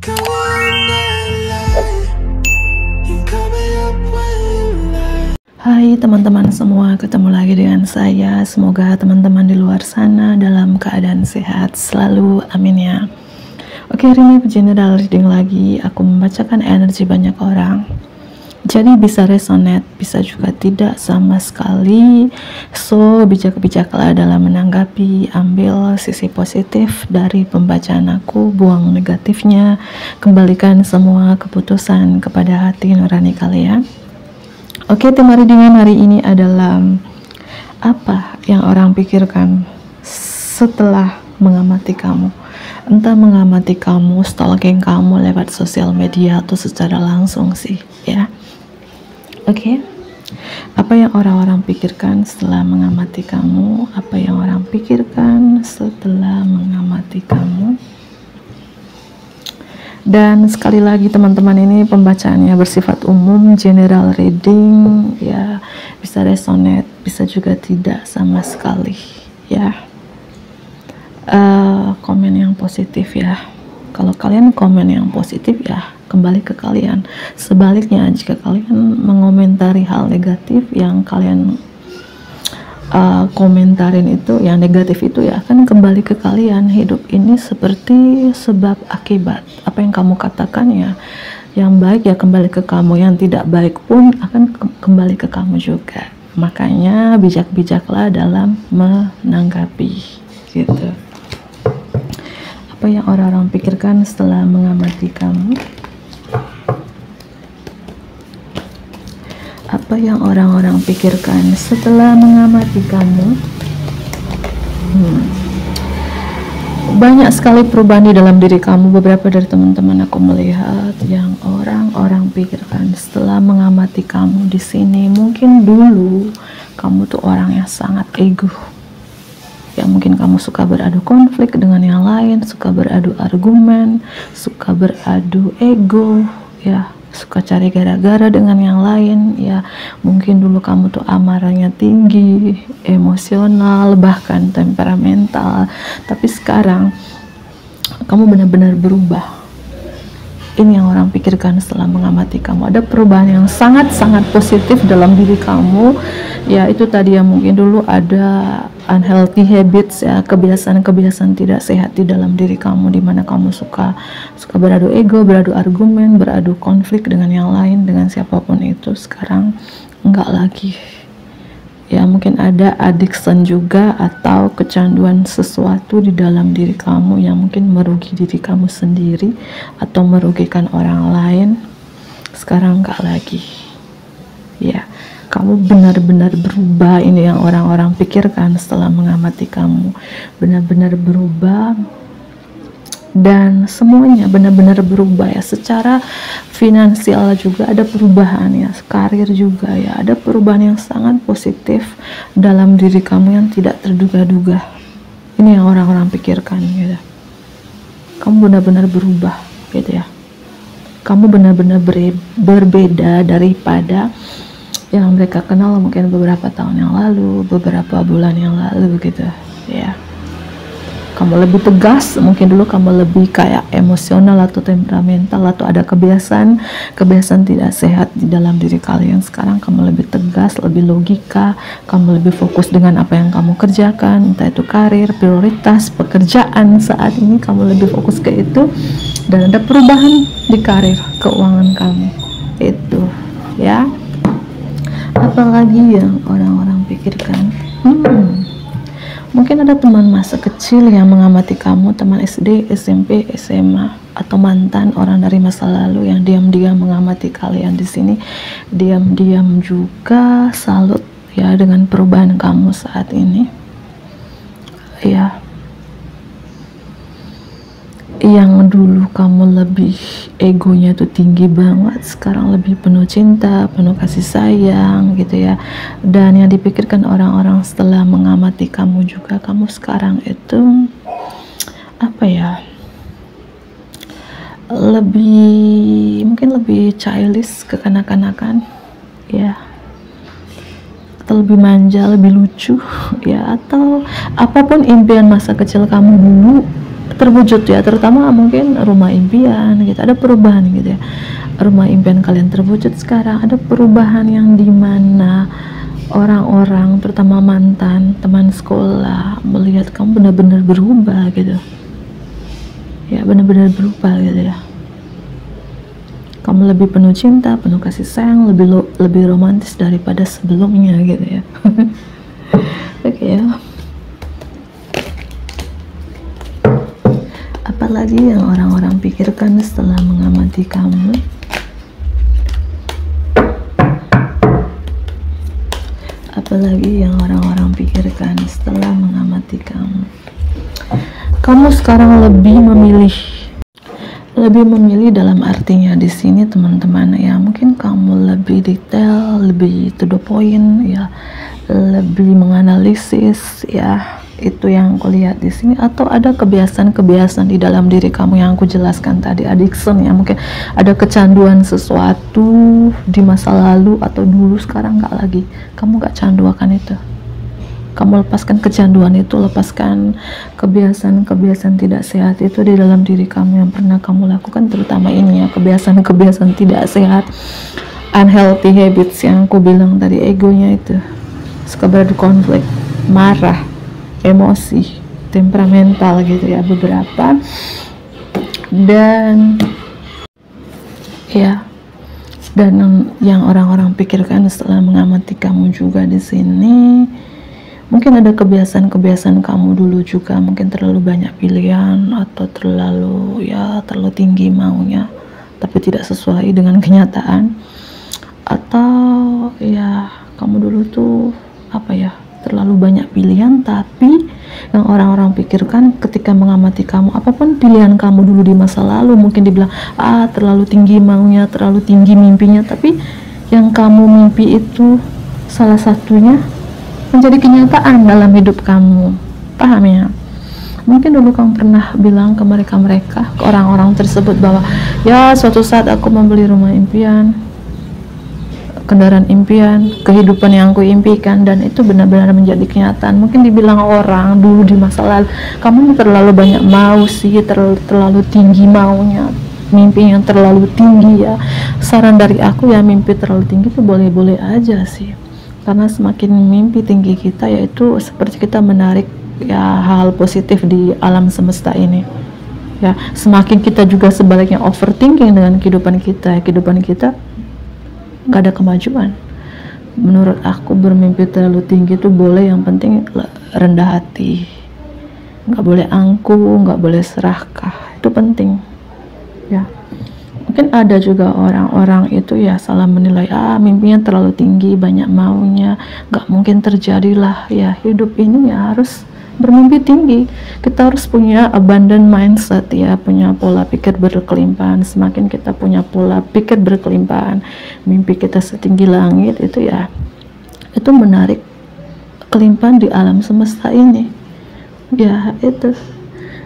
Hai teman-teman semua, ketemu lagi dengan saya. Semoga teman-teman di luar sana dalam keadaan sehat selalu, amin ya. Oke, hari ini general reading lagi. Aku membacakan energi banyak orang, jadi bisa resonate, bisa juga tidak sama sekali. So, bijak-bijaklah dalam menanggapi. Ambil sisi positif dari pembacaan aku, buang negatifnya, kembalikan semua keputusan kepada hati nurani kalian. Oke, tema readingan hari ini adalah apa yang orang pikirkan setelah mengamati kamu. Entah mengamati kamu, stalking kamu lewat sosial media atau secara langsung sih, ya. Oke. Apa yang orang-orang pikirkan setelah mengamati kamu? Apa yang orang pikirkan setelah mengamati kamu? Dan sekali lagi teman-teman, ini pembacaannya bersifat umum, general reading, ya, bisa resonate, bisa juga tidak sama sekali, ya. Komen yang positif ya, kalau kalian komen yang positif ya kembali ke kalian. Sebaliknya, jika kalian mengomentari hal negatif, yang kalian komentarin itu yang negatif itu ya akan kembali ke kalian. Hidup ini seperti sebab akibat. Apa yang kamu katakan ya, yang baik ya kembali ke kamu, yang tidak baik pun akan kembali ke kamu juga. Makanya bijak-bijaklah dalam menanggapi, gitu. Apa yang orang-orang pikirkan setelah mengamati kamu? Apa yang orang-orang pikirkan setelah mengamati kamu? Banyak sekali perubahan di dalam diri kamu. Beberapa dari teman-teman aku melihat yang orang-orang pikirkan setelah mengamati kamu di sini. Mungkin dulu kamu tuh orang yang sangat ego. Ya, mungkin kamu suka beradu konflik dengan yang lain, suka beradu argumen, suka beradu ego, ya. Suka cari gara-gara dengan yang lain, ya. Mungkin dulu kamu tuh amarahnya tinggi, emosional, bahkan temperamental. Tapi sekarang kamu benar-benar berubah. Ini yang orang pikirkan setelah mengamati kamu. Ada perubahan yang sangat-sangat positif dalam diri kamu. Ya, itu tadi ya, mungkin dulu ada unhealthy habits, ya, kebiasaan-kebiasaan tidak sehat di dalam diri kamu, di mana kamu suka beradu ego, beradu argumen, beradu konflik dengan yang lain, dengan siapapun itu. Sekarang enggak lagi. Ya, mungkin ada addiction juga atau kecanduan sesuatu di dalam diri kamu yang mungkin merugi diri kamu sendiri atau merugikan orang lain. Sekarang enggak lagi. Ya, kamu benar-benar berubah. Ini yang orang-orang pikirkan setelah mengamati kamu. Benar-benar berubah. Dan semuanya benar-benar berubah ya. Secara finansial juga ada perubahan ya, karir juga ya, ada perubahan yang sangat positif dalam diri kamu yang tidak terduga-duga. Ini yang orang-orang pikirkan gitu. Kamu benar-benar berubah gitu ya. Kamu benar-benar berbeda daripada yang mereka kenal mungkin beberapa tahun yang lalu, beberapa bulan yang lalu gitu ya. Kamu lebih tegas, mungkin dulu kamu lebih kayak emosional atau temperamental, atau ada kebiasaan tidak sehat di dalam diri kalian. Sekarang kamu lebih tegas, lebih logika, kamu lebih fokus dengan apa yang kamu kerjakan, entah itu karir, prioritas, pekerjaan. Saat ini kamu lebih fokus ke itu, dan ada perubahan di karir, keuangan kamu itu ya. Apalagi yang orang-orang pikirkan? Mungkin ada teman masa kecil yang mengamati kamu, teman SD, SMP, SMA, atau mantan orang dari masa lalu yang diam-diam mengamati kalian di sini. Diam-diam juga salut ya dengan perubahan kamu saat ini. Ya. Yang dulu kamu lebih egonya tuh tinggi banget, sekarang lebih penuh cinta, penuh kasih sayang gitu ya. Dan yang dipikirkan orang-orang setelah mengamati kamu juga, kamu sekarang itu apa ya, mungkin lebih childish, kekanak-kanakan ya, atau lebih manja, lebih lucu ya, atau apapun impian masa kecil kamu dulu terwujud ya, terutama mungkin rumah impian gitu, ada perubahan gitu ya, rumah impian kalian terwujud sekarang. Ada perubahan yang dimana orang-orang, terutama mantan, teman sekolah, melihat kamu benar-benar berubah gitu ya, benar-benar berubah gitu ya. Kamu lebih penuh cinta, penuh kasih sayang, lebih romantis daripada sebelumnya gitu ya. Oke ya. Apalagi yang orang-orang pikirkan setelah mengamati kamu? Apalagi yang orang-orang pikirkan setelah mengamati kamu? Kamu sekarang lebih memilih dalam artinya di sini teman-teman ya, mungkin kamu lebih detail, lebih to the point ya, lebih menganalisis ya, itu yang aku lihat di sini. Atau ada kebiasaan-kebiasaan di dalam diri kamu yang aku jelaskan tadi, addiction ya, mungkin ada kecanduan sesuatu di masa lalu atau dulu, sekarang nggak lagi, kamu nggak candu akan itu. Kamu lepaskan kecanduan itu, lepaskan kebiasaan-kebiasaan tidak sehat itu di dalam diri kamu yang pernah kamu lakukan, terutama ini ya, kebiasaan-kebiasaan tidak sehat, unhealthy habits yang aku bilang tadi. Egonya itu suka berkonflik, marah, emosi, temperamental gitu ya, beberapa. Dan ya, dan yang orang-orang pikirkan setelah mengamati kamu juga di sini, mungkin ada kebiasaan-kebiasaan kamu dulu juga, mungkin terlalu banyak pilihan atau terlalu tinggi maunya tapi tidak sesuai dengan kenyataan. Atau ya, kamu dulu tuh terlalu banyak pilihan, tapi yang orang-orang pikirkan ketika mengamati kamu, apapun pilihan kamu dulu di masa lalu, mungkin dibilang terlalu tinggi maunya, terlalu tinggi mimpinya, tapi yang kamu mimpi itu salah satunya menjadi kenyataan dalam hidup kamu. Paham ya? Mungkin dulu kamu pernah bilang ke mereka-mereka, ke orang-orang tersebut, bahwa ya suatu saat aku membeli rumah impian, kendaraan impian, kehidupan yang aku impikan, dan itu benar-benar menjadi kenyataan. Mungkin dibilang orang dulu di masa lalu, kamu terlalu banyak mau sih, terlalu tinggi maunya, mimpi yang terlalu tinggi ya. Saran dari aku ya, mimpi terlalu tinggi itu boleh-boleh aja sih, karena semakin mimpi tinggi kita, yaitu seperti kita menarik ya hal positif di alam semesta ini ya. Semakin kita juga sebaliknya overthinking dengan kehidupan kita nggak ada kemajuan. Menurut aku, bermimpi terlalu tinggi itu boleh, yang penting rendah hati, nggak boleh angkuh, nggak boleh serakah, itu penting ya. Mungkin ada juga orang-orang itu ya salah menilai, mimpinya terlalu tinggi, banyak maunya, nggak mungkin terjadilah ya. Hidup ini ya harus bermimpi tinggi, kita harus punya abundant mindset ya, punya pola pikir berkelimpahan. Semakin kita punya pola pikir berkelimpahan, mimpi kita setinggi langit, itu ya, itu menarik kelimpahan di alam semesta ini ya, itu.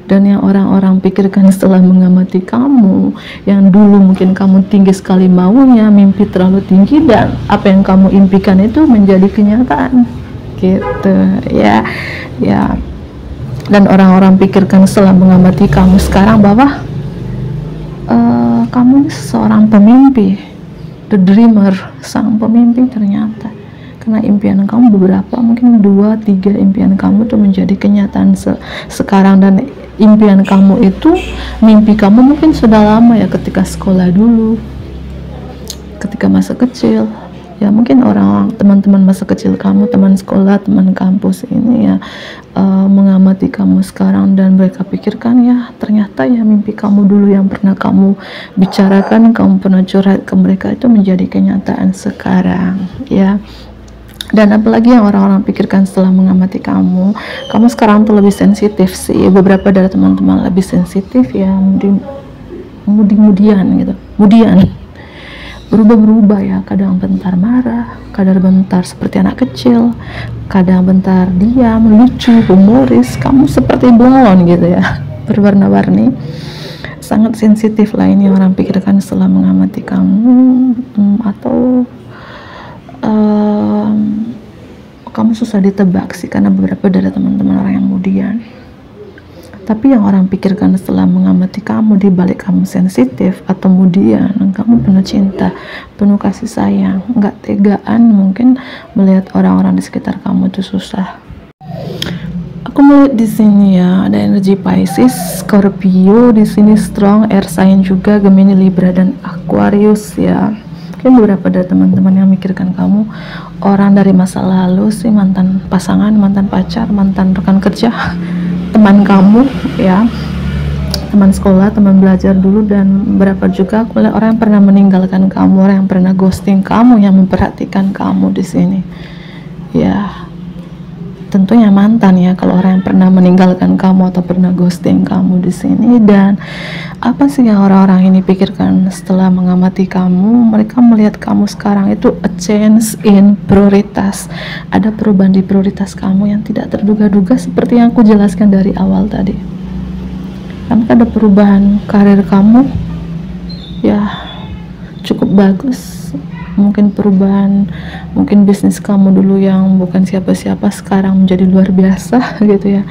Dan yang orang-orang pikirkan setelah mengamati kamu, yang dulu mungkin kamu tinggi sekali maunya, mimpi terlalu tinggi, dan apa yang kamu impikan itu menjadi kenyataan gitu ya. Dan orang-orang pikirkan setelah mengamati kamu sekarang bahwa kamu ini seorang pemimpi, the dreamer, sang pemimpi ternyata. Karena impian kamu beberapa, mungkin 2-3 impian kamu tuh menjadi kenyataan sekarang. Dan impian kamu itu, mimpi kamu mungkin sudah lama ya, ketika sekolah dulu, ketika masa kecil ya, mungkin teman-teman masa kecil kamu, teman sekolah, teman kampus ini ya, mengamati kamu sekarang, dan mereka pikirkan ya, ternyata ya mimpi kamu dulu yang pernah kamu bicarakan, kamu pernah curhat ke mereka, itu menjadi kenyataan sekarang ya. Dan apalagi yang orang-orang pikirkan setelah mengamati kamu sekarang tuh lebih sensitif sih. Beberapa dari teman-teman lebih sensitif ya, kemudian berubah-berubah ya, kadang bentar marah, kadang bentar seperti anak kecil, kadang bentar diam, lucu, humoris. Kamu seperti balon gitu ya, berwarna-warni. Sangat sensitif lah ini orang pikirkan setelah mengamati kamu. Atau kamu susah ditebak sih, karena beberapa dari teman-teman orang yang kemudian Tapi yang orang pikirkan setelah mengamati kamu, di balik kamu sensitif atau kemudian kamu penuh cinta, penuh kasih sayang, nggak tegaan mungkin melihat orang-orang di sekitar kamu itu susah. Aku melihat di sini ya ada energi Pisces, Scorpio di sini strong, air sign juga, Gemini, Libra dan Aquarius ya. Mungkin beberapa dari teman-teman yang mikirkan kamu orang dari masa lalu sih, mantan pasangan, mantan pacar, mantan rekan kerja, teman kamu ya, teman sekolah, teman belajar dulu, dan berapa juga aku lihat orang yang pernah meninggalkan kamu, orang yang pernah ghosting kamu, yang memperhatikan kamu di sini ya. Tentunya mantan ya, kalau orang yang pernah meninggalkan kamu atau pernah ghosting kamu di sini. Dan apa sih yang orang-orang ini pikirkan setelah mengamati kamu? Mereka melihat kamu sekarang itu a change in prioritas, ada perubahan di prioritas kamu yang tidak terduga-duga, seperti yang aku jelaskan dari awal tadi. Kan ada perubahan karir kamu ya, cukup bagus. Mungkin perubahan, mungkin bisnis kamu dulu yang bukan siapa-siapa sekarang menjadi luar biasa gitu ya.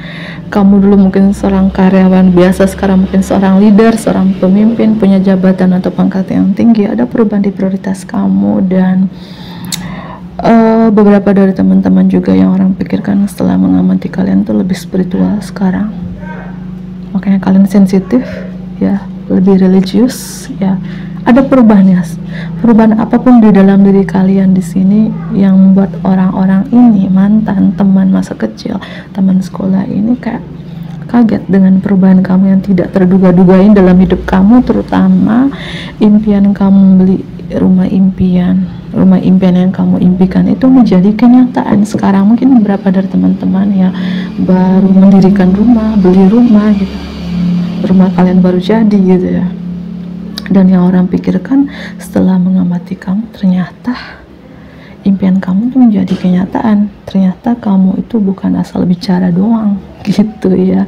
Kamu dulu mungkin seorang karyawan biasa, sekarang mungkin seorang leader, seorang pemimpin, punya jabatan atau pangkat yang tinggi. Ada perubahan di prioritas kamu. Dan beberapa dari teman-teman juga yang orang pikirkan setelah mengamati kalian tuh lebih spiritual sekarang, makanya kalian sensitif ya, lebih religius ya. Ada perubahan ya, perubahan apapun di dalam diri kalian di sini yang membuat orang-orang ini, mantan, teman masa kecil, teman sekolah ini kayak kaget dengan perubahan kamu yang tidak terduga-dugain dalam hidup kamu, terutama impian kamu beli rumah impian yang kamu impikan itu menjadi kenyataan sekarang. Mungkin beberapa dari teman-teman ya baru mendirikan rumah, beli rumah gitu, rumah kalian baru jadi gitu ya. Dan yang orang pikirkan setelah mengamati kamu, ternyata impian kamu itu menjadi kenyataan. Ternyata kamu itu bukan asal bicara doang gitu ya.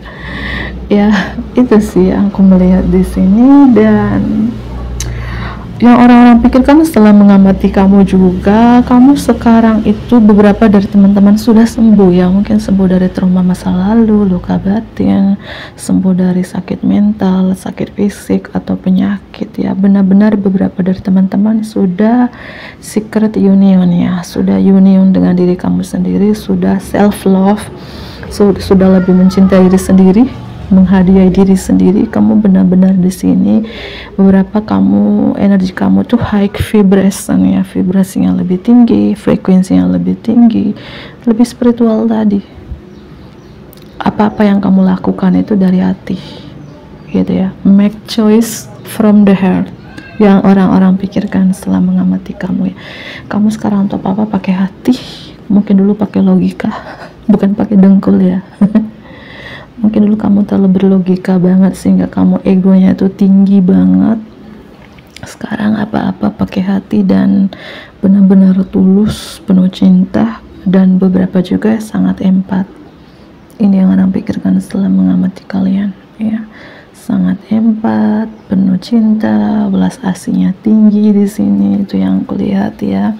Ya itu sih yang aku melihat di sini. Dan yang orang-orang pikirkan setelah mengamati kamu juga, kamu sekarang itu beberapa dari teman-teman sudah sembuh ya, mungkin sembuh dari trauma masa lalu, luka batin, sembuh dari sakit mental, sakit fisik atau penyakit ya. Benar-benar beberapa dari teman-teman sudah secret union ya, sudah union dengan diri kamu sendiri, sudah self love, sudah lebih mencintai diri sendiri, menghadiahi diri sendiri. Kamu benar-benar di sini, beberapa kamu energi kamu tuh high vibration ya, vibrasinya lebih tinggi, frekuensinya lebih tinggi, lebih spiritual tadi. Apa-apa yang kamu lakukan itu dari hati gitu ya, make choice from the heart, yang orang-orang pikirkan setelah mengamati kamu ya. Kamu sekarang untuk apa-apa pakai hati, mungkin dulu pakai logika bukan pakai dengkul ya. Mungkin dulu kamu terlalu berlogika banget sehingga kamu egonya itu tinggi banget. Sekarang apa-apa pakai hati dan benar-benar tulus, penuh cinta, dan beberapa juga sangat empat. Ini yang orang pikirkan setelah mengamati kalian ya. Sangat empat, penuh cinta, belas asihnya tinggi di sini, itu yang kulihat ya.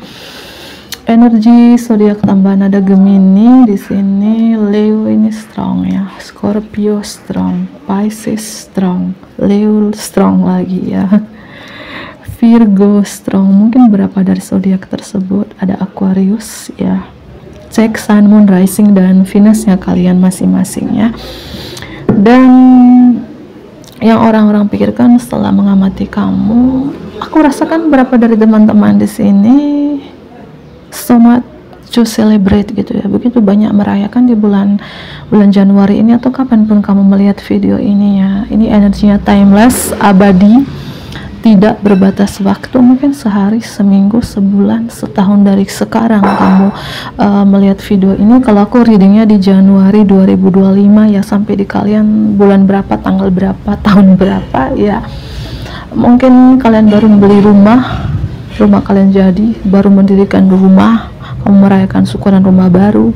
Energi zodiak tambahan ada Gemini di sini, Leo ini strong ya, Scorpio strong, Pisces strong, Leo strong lagi ya, Virgo strong. Mungkin berapa dari zodiak tersebut, ada Aquarius ya. Cek Sun, Moon, Rising dan Venusnya kalian masing-masing ya. Dan yang orang-orang pikirkan setelah mengamati kamu, aku rasakan berapa dari teman-teman di sini so much to celebrate gitu ya, begitu banyak merayakan di bulan Januari ini atau kapanpun kamu melihat video ini ya. Ini energinya timeless, abadi, tidak berbatas waktu, mungkin sehari, seminggu, sebulan, setahun dari sekarang kamu melihat video ini. Kalau aku readingnya di Januari 2025 ya, sampai di kalian bulan berapa, tanggal berapa, tahun berapa ya. Mungkin kalian baru membeli rumah kalian jadi, baru mendirikan rumah, kamu merayakan syukuran rumah baru,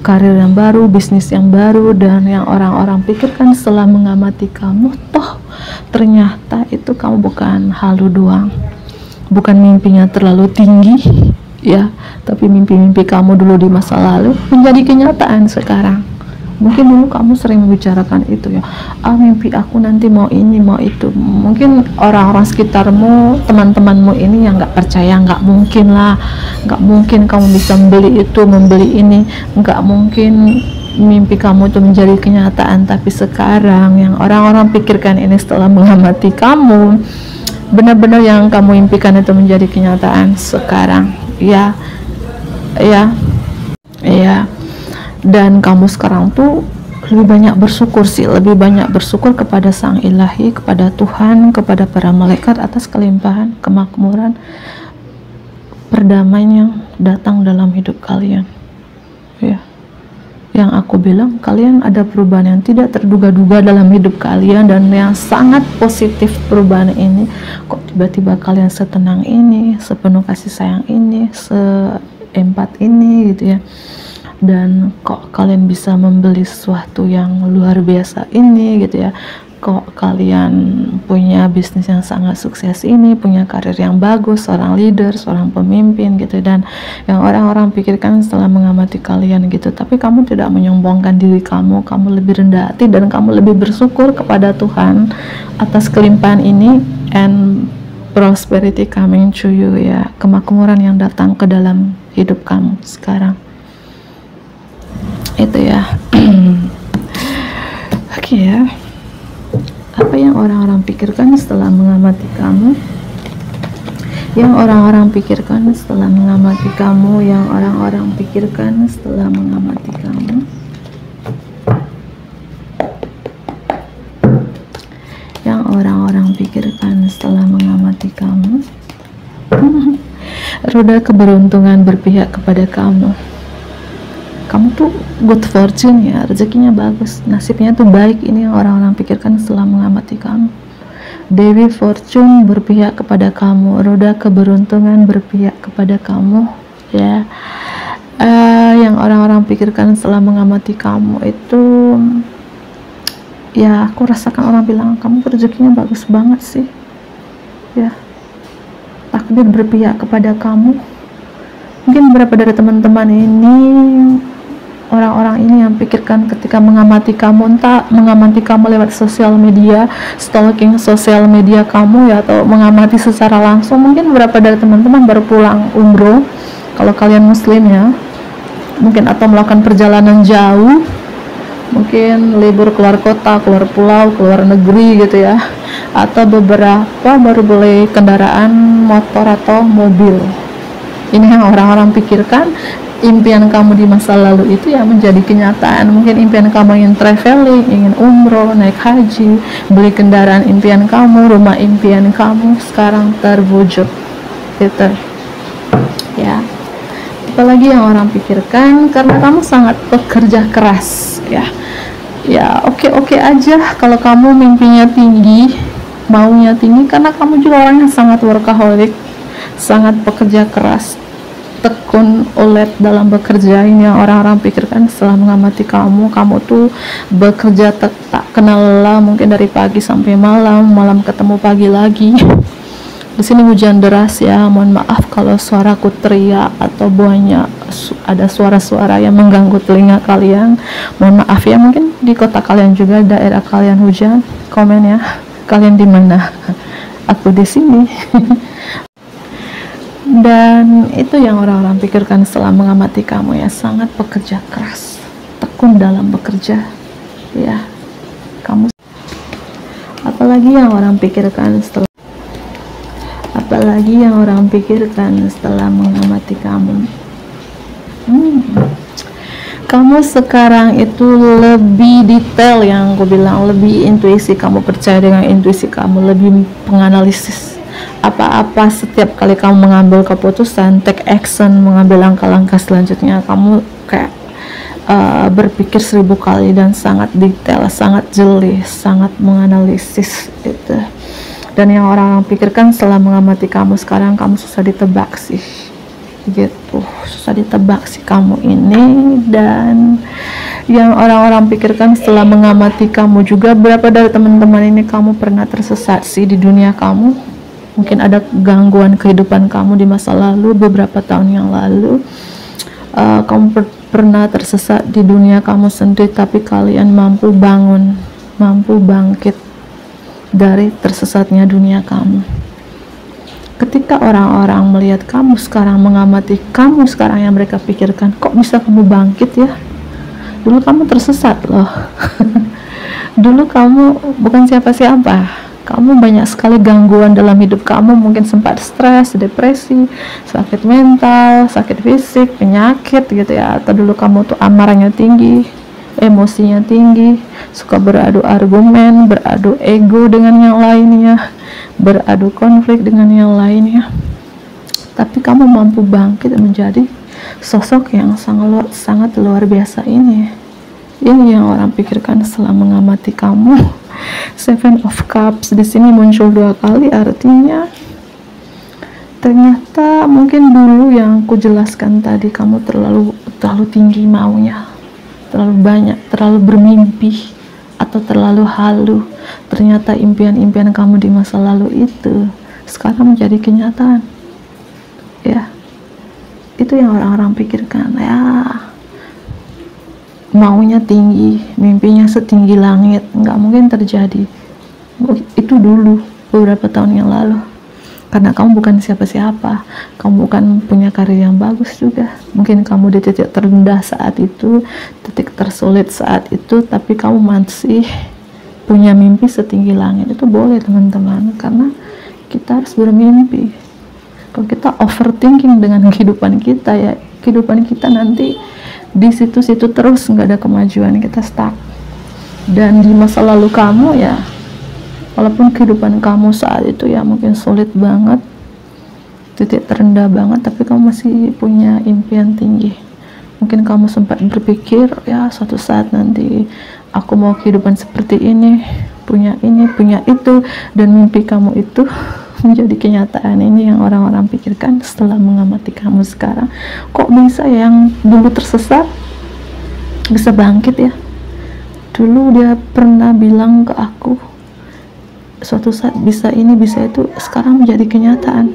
karir yang baru, bisnis yang baru. Dan yang orang-orang pikirkan setelah mengamati kamu, toh ternyata itu kamu bukan halu doang, bukan mimpinya terlalu tinggi ya, tapi mimpi-mimpi kamu dulu di masa lalu menjadi kenyataan sekarang. Mungkin dulu kamu sering membicarakan itu ya, mimpi aku nanti mau ini mau itu. Mungkin orang-orang sekitarmu, teman-temanmu ini yang nggak percaya, nggak mungkin lah, nggak mungkin kamu bisa membeli itu, membeli ini, nggak mungkin mimpi kamu itu menjadi kenyataan. Tapi sekarang yang orang-orang pikirkan ini setelah mengamati kamu, benar-benar yang kamu impikan itu menjadi kenyataan sekarang. Ya, ya, ya. Dan kamu sekarang tuh lebih banyak bersyukur sih, lebih banyak bersyukur kepada Sang Ilahi, kepada Tuhan, kepada para malaikat atas kelimpahan, kemakmuran, perdamaian yang datang dalam hidup kalian. Ya, yang aku bilang, kalian ada perubahan yang tidak terduga-duga dalam hidup kalian, dan yang sangat positif perubahan ini. Kok tiba-tiba kalian setenang ini, sepenuh kasih sayang ini, seempat ini gitu ya. Dan kok kalian bisa membeli sesuatu yang luar biasa ini gitu ya. Kok kalian punya bisnis yang sangat sukses ini, punya karir yang bagus, seorang leader, seorang pemimpin gitu. Dan yang orang-orang pikirkan setelah mengamati kalian gitu, tapi kamu tidak menyombongkan diri kamu, kamu lebih rendah hati dan kamu lebih bersyukur kepada Tuhan atas kelimpahan ini, and prosperity coming to you ya, kemakmuran yang datang ke dalam hidup kamu sekarang. Itu ya. Oke ya, apa yang orang-orang pikirkan setelah mengamati kamu, yang orang-orang pikirkan setelah mengamati kamu, yang orang-orang pikirkan setelah mengamati kamu, yang orang-orang pikirkan setelah mengamati kamu. Roda keberuntungan berpihak kepada kamu. Kamu tuh good fortune ya, rezekinya bagus, nasibnya tuh baik. Ini yang orang-orang pikirkan setelah mengamati kamu. Dewi Fortune berpihak kepada kamu, roda keberuntungan berpihak kepada kamu ya. Yang orang-orang pikirkan setelah mengamati kamu itu ya, aku rasakan orang bilang kamu rezekinya bagus banget sih ya, takdir berpihak kepada kamu. Mungkin beberapa dari teman-teman ini, orang-orang ini yang pikirkan ketika mengamati kamu, entah mengamati kamu lewat sosial media, stalking sosial media kamu ya, atau mengamati secara langsung. Mungkin beberapa dari teman-teman baru pulang umroh kalau kalian muslim ya, mungkin, atau melakukan perjalanan jauh, mungkin libur keluar kota, keluar pulau, keluar negeri gitu ya, atau beberapa baru beli kendaraan motor atau mobil. Ini yang orang-orang pikirkan. Impian kamu di masa lalu itu ya menjadi kenyataan. Mungkin impian kamu ingin traveling, ingin umroh, naik haji, beli kendaraan impian kamu, rumah impian kamu sekarang terwujud gitu ya. Apalagi yang orang pikirkan, karena kamu sangat bekerja keras ya. Ya oke aja kalau kamu mimpinya tinggi, maunya tinggi, karena kamu juga orang yang sangat workaholic, sangat bekerja keras, tekun, ulet dalam bekerja. Ini yang orang-orang pikirkan setelah mengamati kamu. Kamu tuh bekerja tak kenal lelah, mungkin dari pagi sampai malam, malam ketemu pagi lagi. Di sini hujan deras ya, mohon maaf kalau suaraku teriak atau banyak ada suara-suara yang mengganggu telinga kalian. Mohon maaf ya, mungkin di kota kalian juga, daerah kalian hujan. Komen ya, kalian di mana? Aku di sini. Dan itu yang orang-orang pikirkan setelah mengamati kamu ya, sangat bekerja keras, tekun dalam bekerja ya kamu. Apalagi yang orang pikirkan setelah mengamati kamu, kamu sekarang itu lebih detail, yang aku bilang lebih intuisi. Kamu percaya dengan intuisi kamu, lebih penganalisis apa-apa. Setiap kali kamu mengambil keputusan, take action, mengambil langkah-langkah selanjutnya, kamu kayak berpikir 1000 kali dan sangat detail, sangat jeli, sangat menganalisis itu. Dan yang orang-orang pikirkan setelah mengamati kamu sekarang, kamu susah ditebak sih gitu, susah ditebak sih kamu ini. Dan yang orang-orang pikirkan setelah mengamati kamu juga, berapa dari teman-teman ini kamu pernah tersesat sih di dunia kamu. Mungkin ada gangguan kehidupan kamu di masa lalu, beberapa tahun yang lalu. Kamu pernah tersesat di dunia kamu sendiri, tapi kalian mampu bangun, mampu bangkit dari tersesatnya dunia kamu. Ketika orang-orang melihat kamu sekarang, mengamati kamu sekarang, yang mereka pikirkan, kok bisa kamu bangkit ya? Dulu kamu tersesat loh. Dulu kamu bukan siapa-siapa. Kamu banyak sekali gangguan dalam hidup kamu, mungkin sempat stres, depresi, sakit mental, sakit fisik, penyakit gitu ya. Atau dulu kamu tuh amarahnya tinggi, emosinya tinggi, suka beradu argumen, beradu ego dengan yang lainnya, beradu konflik dengan yang lainnya. Tapi kamu mampu bangkit menjadi sosok yang sangat luar biasa ini. Ini yang orang pikirkan setelah mengamati kamu. Seven of Cups di sini muncul 2 kali, artinya ternyata mungkin dulu yang aku jelaskan tadi, kamu terlalu tinggi maunya, terlalu banyak, terlalu bermimpi, atau terlalu halu. Ternyata impian-impian kamu di masa lalu itu sekarang menjadi kenyataan. Ya, itu yang orang-orang pikirkan ya. Maunya tinggi, mimpinya setinggi langit, nggak mungkin terjadi. Itu dulu, beberapa tahun yang lalu. Karena kamu bukan siapa-siapa, kamu bukan punya karir yang bagus juga. Mungkin kamu di titik terendah saat itu, titik tersulit saat itu, tapi kamu masih punya mimpi setinggi langit. Itu boleh teman-teman, karena kita harus bermimpi. Kalau kita overthinking dengan kehidupan kita, ya kehidupan kita nanti di situ-situ terus, nggak ada kemajuan, kita stuck. Dan di masa lalu kamu ya, walaupun kehidupan kamu saat itu ya mungkin sulit banget, titik terendah banget, tapi kamu masih punya impian tinggi. Mungkin kamu sempat berpikir ya suatu saat nanti aku mau kehidupan seperti ini, punya itu, dan mimpi kamu itu menjadi kenyataan. Ini yang orang-orang pikirkan setelah mengamati kamu sekarang. Kok bisa yang dulu tersesat bisa bangkit ya? Dulu dia pernah bilang ke aku suatu saat bisa ini, bisa itu, sekarang menjadi kenyataan.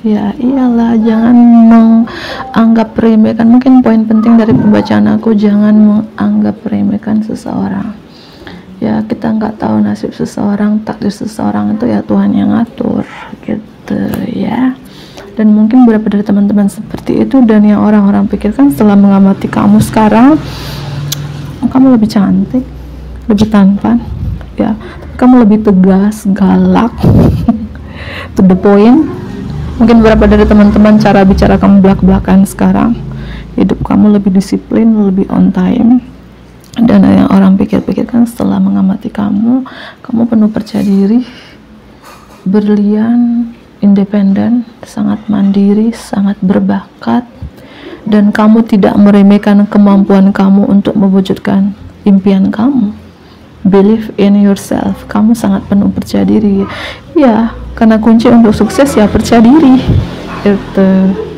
Ya iyalah, jangan menganggap remehkan. Mungkin poin penting dari pembacaan aku, jangan menganggap remehkan seseorang. Ya kita nggak tahu nasib seseorang, takdir seseorang itu ya Tuhan yang ngatur gitu ya. Dan mungkin beberapa dari teman-teman seperti itu, dan yang orang-orang pikirkan setelah mengamati kamu sekarang, kamu lebih cantik, lebih tampan ya, kamu lebih tegas, galak, to the point. Mungkin beberapa dari teman-teman cara bicara kamu belak-belakan sekarang, hidup kamu lebih disiplin, lebih on time. Dan yang orang pikir-pikirkan setelah mengamati kamu penuh percaya diri, berlian, independen, sangat mandiri, sangat berbakat, dan kamu tidak meremehkan kemampuan kamu untuk mewujudkan impian kamu. Believe in yourself, kamu sangat penuh percaya diri ya, karena kunci untuk sukses ya percaya diri itu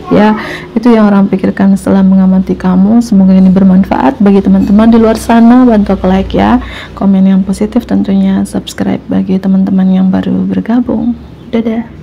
ya. Itu yang orang pikirkan setelah mengamati kamu. Semoga ini bermanfaat bagi teman-teman di luar sana. Bantu aku like ya, komen yang positif tentunya, subscribe bagi teman-teman yang baru bergabung. Dadah.